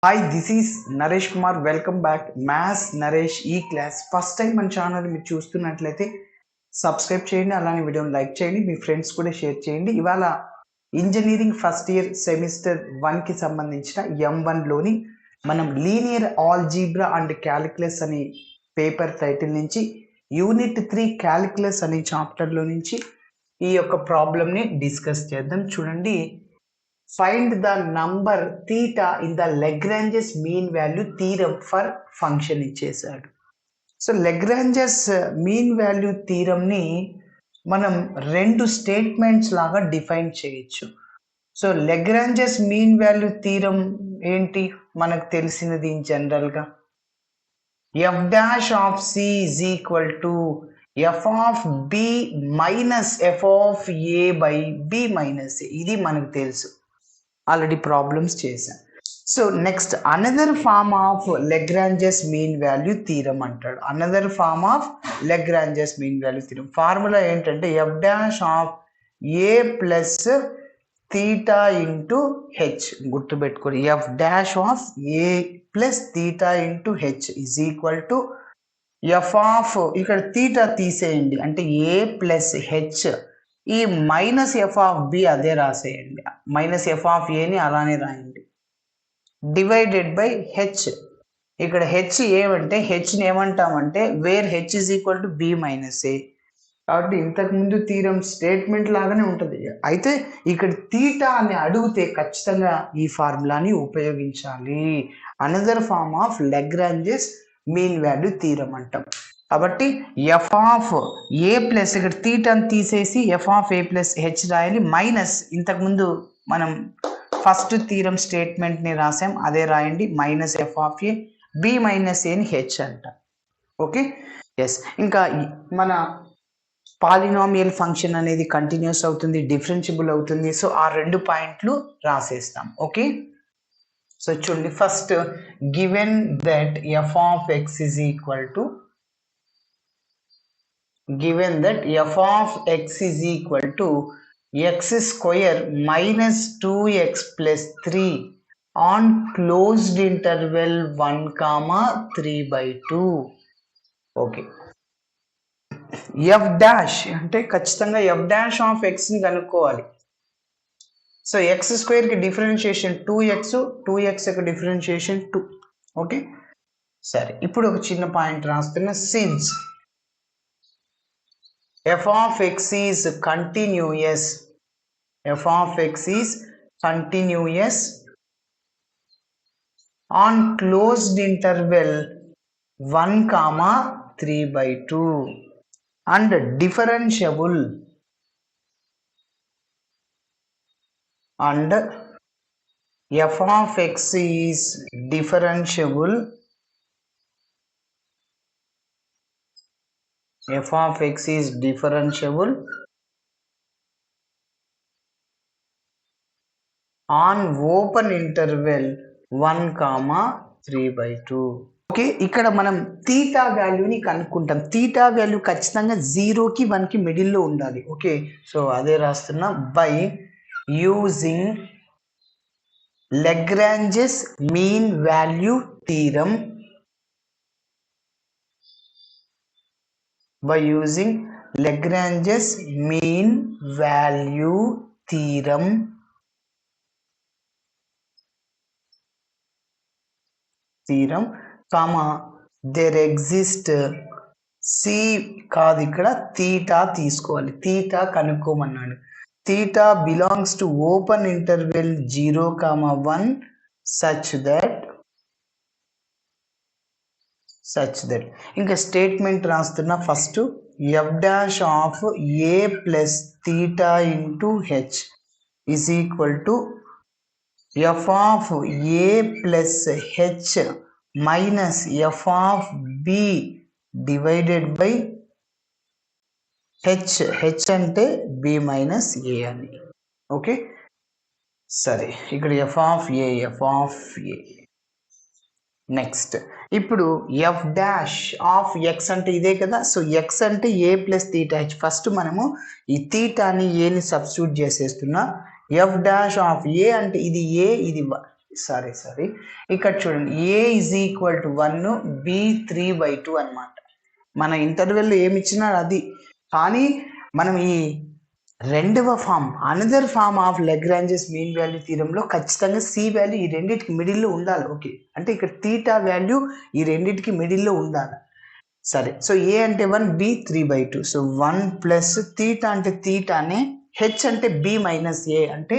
Hi, this is Naresh Kumar. Welcome back maths Naresh ఈ class. First time మన channel మీరు చూస్తున్నట్లయితే సబ్స్క్రైబ్ చేయండి, అలానే వీడియోని లైక్ చేయండి, మీ ఫ్రెండ్స్ కూడా షేర్ చేయండి. ఇవాళ ఇంజనీరింగ్ ఫస్ట్ ఇయర్ సెమిస్టర్ 1కి సంబంధించిన M1లోని మనం లీనియర్ ఆల్జీబ్రా అండ్ క్యాలిక్యులస్ అనే పేపర్ టైటిల్ నుంచి యూనిట్ 3 క్యాలిక్యులస్ అనే చాప్టర్లో నుంచి ఈ యొక్క ప్రాబ్లమ్ని డిస్కస్ చేద్దాం. చూడండి, find the number theta in the Lagrange's mean value theorem for function ఇచ్చేసాడు. సో లెగ్రాంజెస్ మీన్ వాల్యూ థీరంని మనం రెండు స్టేట్మెంట్స్ లాగా డిఫైన్ చేయొచ్చు. So Lagrange's mean value theorem ఏంటి మనకు తెలిసినది జనరల్గా F dash of C is equal to F of B minus F of A by B minus A. ఇది మనకు తెలుసు, ఆల్రెడీ ప్రాబ్లమ్స్ చేశాం. So next another form of Lagrange's mean value theorem అంటాడు. Another form of Lagrange's mean value theorem formula ఏంటంటే F dash of A plus theta into H. గుర్తుపెట్టుకోండి, F dash of A plus theta into H is equal to F of, ఇక్కడ theta తీసేయండి అంటే ఏ plus H, ఈ minus F of B అదే రాసేయండి, minus F of ఏని అలానే రాయండి, డివైడెడ్ బై హెచ్. ఇక్కడ హెచ్ ఏమంటే హెచ్ని ఏమంటామంటే where H is equal to B minus A. కాబట్టి ఇంతకుముందు థీరం స్టేట్మెంట్ లాగానే ఉంటుంది. అయితే ఇక్కడ థీటా అని అడిగితే ఖచ్చితంగా ఈ ఫార్ములాని ఉపయోగించాలి. Another form of Lagrange's mean value theorem అంటాం. కాబట్టి ఎఫ్ ఆఫ్ ఏ ప్లస్, ఇక్కడ థీటాని తీసేసి F of A plus H రాయాలి, మైనస్ ఇంతకుముందు మనం ఫస్ట్ థీరం స్టేట్మెంట్ని రాసాం అదే రాయండి, minus F of A B minus ఏని హెచ్ అంట. Okay, yes. ఇంకా మన పాలినామియల్ ఫంక్షన్ అనేది కంటిన్యూస్ అవుతుంది, డిఫరెన్షియబుల్ అవుతుంది. సో ఆ రెండు పాయింట్లు రాసేస్తాం. ఓకే, సో చూడండి, first given that F of X is equal to, given that f of x is equal to x square minus 2x plus 3 on closed interval 1 comma 3 by 2. Okay, f dash అంటే ఖచ్చితంగా f dash of xని కనుక్కోవాలి. So x స్క్వేర్కి differentiation 2x యొక్క differentiation 2. Okay, సరే. ఇప్పుడు ఒక చిన్న point రాస్తున్నా, since f of x is continuous, f of x is continuous on closed interval 1 comma 3 by 2 and differentiable, and f of x is differentiable, f of x is differentiable on open interval 1 comma 3 by 2. Okay, ఇక్కడ మనం theta వాల్యూని కనుక్కుంటాం. Theta value ఖచ్చితంగా 0కి 1కి మిడిల్లో ఉండాలి. Okay, so అదే రాస్తున్నా, by using Lagrange's mean value theorem, by using Lagrange's mean value theorem, comma there exist c కాదు, ఇక్కడ థీటా తీసుకోవాలి, థీటా కనుక్కోమన్నాడు. Theta belongs to open interval 0, 1 such that ఇంకా స్టేట్మెంట్ రాస్తున్నా, first f dash of A plus theta into H is equal to F of A plus H minus F of b divided by h అంటే b minus a అని. Okay, సరే. ఇక్కడ f of a. Next ఇప్పుడు f dash of x అంటే ఇదే కదా. So x అంటే ఏ plus theta h. First మనము ఈ థీటాని ఏని substitute చేసేస్తున్నా. F dash of a అంటే ఇది ఏ, ఇది సారీ ఇక్కడ చూడండి a is equal to 1 b 3/2 అనమాట. మన ఇంటర్వెల్ ఏమి ఇచ్చినా అది. కానీ మనం ఈ రెండవ form another form of Lagrange's mean value థీరంలో ఖచ్చితంగా సి వాల్యూ ఈ రెండింటికి మిడిల్లో ఉండాలి. ఓకే, అంటే ఇక్కడ తీటా వాల్యూ ఈ రెండింటికి మిడిల్లో ఉండాలి. సరే, సో ఏ అంటే 1 b 3/2. సో 1 ప్లస్ తీటా అంటే తీటానే, హెచ్ అంటే b మైనస్ ఏ అంటే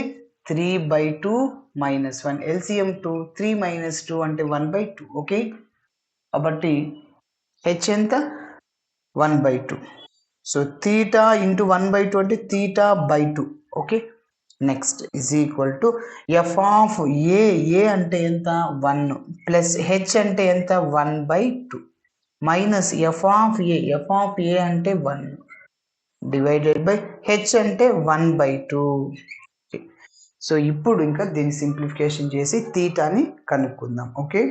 3/2 మైనస్ 1. ఎల్సిఎం 2 3 మైనస్ 2 అంటే 1/2. ఓకే, కాబట్టి హెచ్ ఎంత 1/2. సో తీటా ఇంటూ 1/2 అంటే theta by 2. Okay, next is equal to F of a అంటే ఎంత 1 ప్లస్ హెచ్ అంటే ఎంత 1/2 మైనస్ ఎఫ్ ఆఫ్ ఏ అంటే 1 డివైడెడ్ బై హెచ్ అంటే 1/2. సో ఇప్పుడు ఇంకా దీన్ని సింప్లిఫికేషన్ చేసి తీటాని కనుక్కుందాం. ఓకే,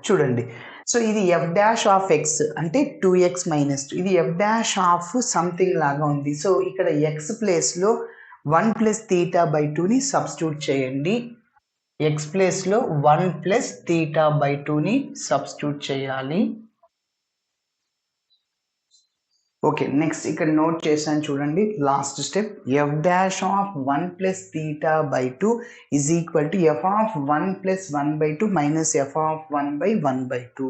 చూడండి. సో ఇది ఎఫ్ డాష్ ఆఫ్ ఎక్స్ అంటే 2x మైనస్ 2. ఇది ఎఫ్ డాష్ ఆఫ్ సంథింగ్ లాగా ఉంది. సో ఇక్కడ ఎక్స్ ప్లేస్లో 1 ప్లస్ తీటా బై 2ని సబ్స్టిట్యూట్ చేయండి. ఎక్స్ ప్లేస్లో 1 ప్లస్ తీటా బై 2ని సబ్స్టిట్యూట్ చేయాలి. ఓకే, నెక్స్ట్ ఇక్కడ నోట్ చేశాను చూడండి. Last step F dash of 1 plus theta by 2 is equal to F of 1 plus 1/2 minus F of 1/1/2.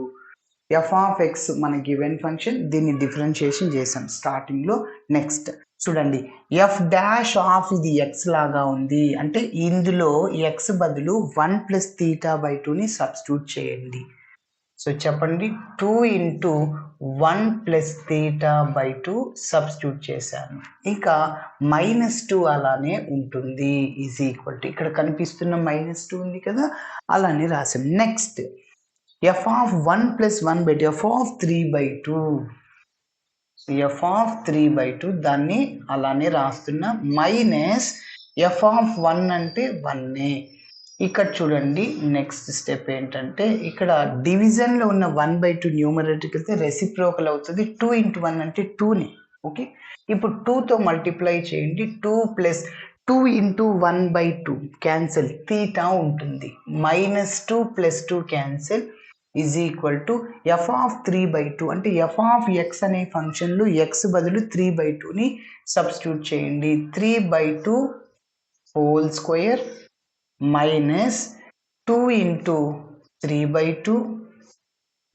F of X మన given function, దీన్ని differentiation చేసాం స్టార్టింగ్లో. నెక్స్ట్ చూడండి, ఎఫ్ డాష్ ఆఫ్ ఇది ఎక్స్ లాగా ఉంది అంటే ఇందులో ఎక్స్ బదులు 1 ప్లస్ తీటా బై 2ని సబ్స్టిట్యూట్ చేయండి. సో చెప్పండి, 2 into 1 plus theta by 2 substitute చేశాను. ఇంకా -2 అలానే ఉంటుంది ఈజ్ ఈక్వల్ టు ఇక్కడ కనిపిస్తున్న -2 ఉంది కదా, అలానే రాసాం. Next F of 1 plus 1/2 F of 3/2. F of 3/2 దాన్ని అలానే రాస్తున్నా. మైనస్ ఎఫ్ ఆఫ్ 1 అంటే 1. ఇక్కడ చూడండి, నెక్స్ట్ స్టెప్ ఏంటంటే ఇక్కడ డివిజన్లో ఉన్న 1/2 న్యూమరేటర్కి వెళ్తే రెసిప్రోకల్ అవుతుంది. 2 ఇంటూ 1 అంటే 2ని. ఓకే, ఇప్పుడు 2తో మల్టిప్లై చేయండి. 2 ప్లస్ 2 ఇంటూ 1/2 క్యాన్సిల్, తీటా ఉంటుంది. -2 plus 2 cancel is equal to F of 3/2 అంటే ఎఫ్ ఆఫ్ ఎక్స్ అనే ఫంక్షన్లో ఎక్స్ బదులు 3/2ని సబ్స్టిట్యూట్ చేయండి. 3/2 హోల్ స్క్వేర్ మైనస్ 2 ఇంటూ 3/2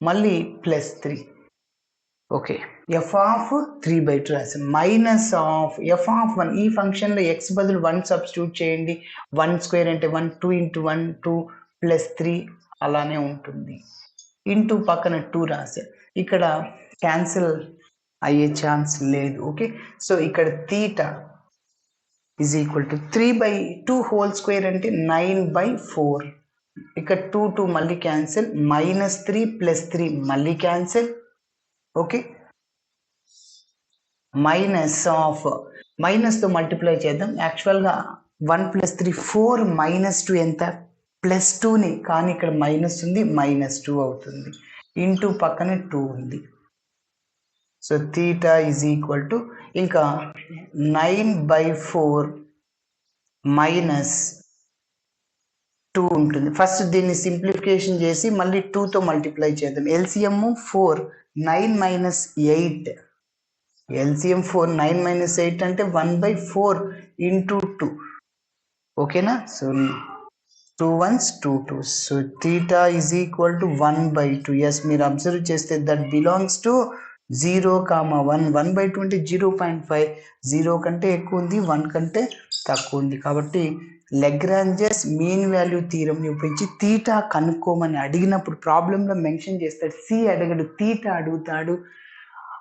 మళ్ళీ ప్లస్ 3. ఓకే, ఎఫ్ ఆఫ్ 3/2 రాసాం. మైనస్ ఆఫ్ ఎఫ్ ఆఫ్ 1, ఈ ఫంక్షన్లో ఎక్స్ బదులు 1 సబ్స్టిట్యూట్ చేయండి. 1 స్క్వేర్ అంటే 1, 2 ఇంటూ 1 2 ప్లస్ 3 అలానే ఉంటుంది. ఇంటూ పక్కన 2 రాసాం. ఇక్కడ క్యాన్సిల్ అయ్యే ఛాన్స్ లేదు. ఓకే, సో ఇక్కడ theta is equal to 3/2 whole square అంటే 9/4. ఇక్కడ 2 మళ్ళీ క్యాన్సిల్, -3 ప్లస్ 3 మళ్ళీ క్యాన్సిల్. ఓకే, మైనస్తో మల్టిప్లై చేద్దాం. యాక్చువల్గా 1 ప్లస్ 3 4 -2 ఎంత +2ని, కానీ ఇక్కడ మైనస్ ఉంది, -2 అవుతుంది. ఇంటూ పక్కన 2 ఉంది. So theta is equal to ఇంకా 9/4 మైనస్ 2 ఉంటుంది. ఫస్ట్ దీన్ని సింప్లిఫికేషన్ చేసి మళ్ళీ 2తో మల్టిప్లై చేద్దాం. LCM 4 9 minus 8. ఎల్సిఎం 4 9 మైనస్ 8 అంటే 1/4 ఇంటూ 2. ఓకేనా, so 2 1s 2 2s. So theta is equal to 1/2. Yes, మీరు అబ్జర్వ్ చేస్తే దట్ బిలాంగ్స్ టు 0,1. 1/2 అంటే 0.5. 0 కంటే ఎక్కువ ఉంది, 1 కంటే తక్కువ ఉంది. కాబట్టి లెగ్రాంజెస్ మీన్ వాల్యూ థీరంని ఉపయోగించి తీటా కనుక్కోమని అడిగినప్పుడు ప్రాబ్లంలో మెన్షన్ చేస్తాడు. సి అడగడు, తీటా అడుగుతాడు.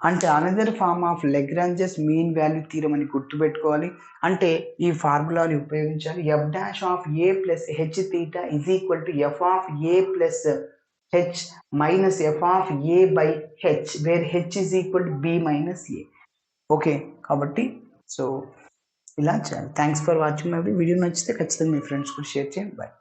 అంటే another form of Lagrange's mean value theorem అని గుర్తుపెట్టుకోవాలి. అంటే ఈ ఫార్ములాని ఉపయోగించాలి. F dash of A plus H theta is equal to F of A plus H minus F of A by H, where H is equal to B minus A. Okay, కాబట్టి so ఇలా చేయాలి. Thanks for watching my video. నచ్చితే ఖచ్చితంగా మీ friends కూడా share చేయండి. Bye.